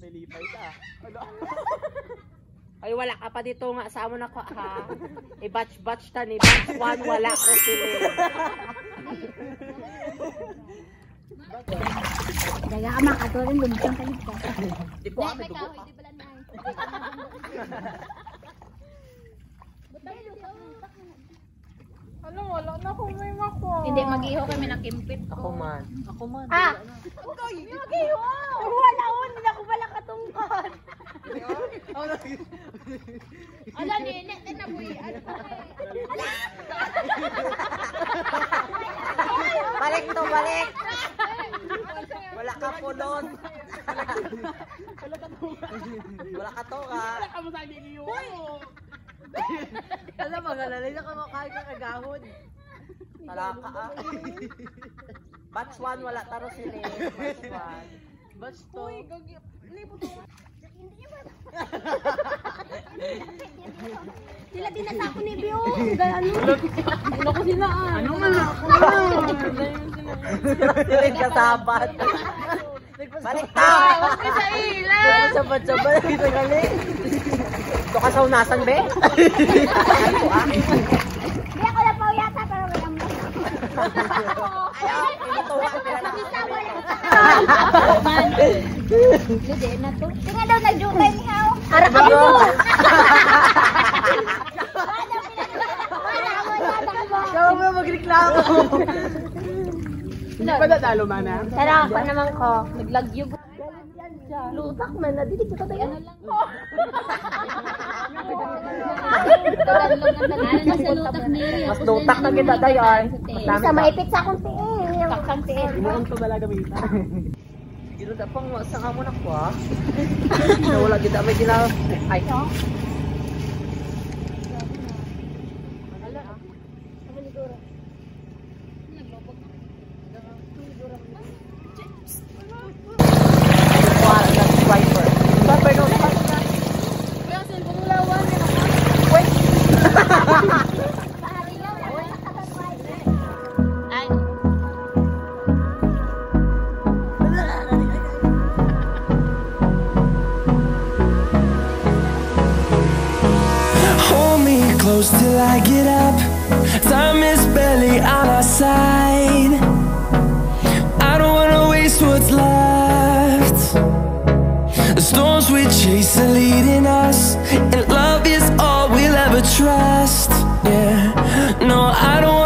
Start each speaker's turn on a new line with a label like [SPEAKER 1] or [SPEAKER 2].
[SPEAKER 1] nilipay ka. Ano?
[SPEAKER 2] Ay, wala ka pa dito nga. Sa mo na ko, ha? I-batch-batch ta ni batch 1, wala ko sila.
[SPEAKER 3] Daga ka makatuloy, lumutang ka nito.
[SPEAKER 1] Di po kami dugo.
[SPEAKER 4] Ano, wala na akong may mako.
[SPEAKER 3] Hindi, mag-iho kami ng kimpit
[SPEAKER 1] Ako
[SPEAKER 3] ko.
[SPEAKER 1] man. Ako man.
[SPEAKER 3] Ah! Mag-iho! Wala ko, hindi na ako pala katungkod. Ala, ninet, tinabuyan.
[SPEAKER 2] Balik to, balik. Wala ka po doon. Wala ka to, ha?
[SPEAKER 4] Wala ka mo sa akin iyo.
[SPEAKER 2] Alam mo, galalay na kamakain ka kagahon. Talaka, ah. Batch 1, wala taro sila. Batch 1. Batch 2.
[SPEAKER 4] Uy, gagi. Libot mo.
[SPEAKER 3] Sila din nasa ako ni Bio. Ano?
[SPEAKER 4] Ano ko sila ah? Ano man ako?
[SPEAKER 2] Sila kasabat. Balik ta!
[SPEAKER 4] Huwag ka sa ila.
[SPEAKER 2] Sabat-sabat. Ito galing. Ito ka sa unasan, be?
[SPEAKER 3] Hindi ako na pao yata, pero may ambo.
[SPEAKER 2] Ayaw, pinutuwa ka pila na.
[SPEAKER 3] Hindi na to. Tingnan daw, nag-jukay niya. Harap ka mo!
[SPEAKER 2] Ikaw mo magreklamo.
[SPEAKER 4] Hindi pa natalo man ah.
[SPEAKER 3] Tara, ako naman ko. Naglagyog. Lutak man na. Dito ka tayo. Ano lang.
[SPEAKER 2] Mas lutak na kita dayon.
[SPEAKER 3] Sa maipit sa akong tiil. Takang tiil.
[SPEAKER 4] Inuon pa bala gamitan.
[SPEAKER 2] Gino da pang sa amo na ko ah. Wala gid may gina. Ay.
[SPEAKER 5] Close till I get up. Time is barely on our side. I don't wanna waste what's left. The storms we chase are leading us, and love is all we'll ever trust. Yeah, no, I don't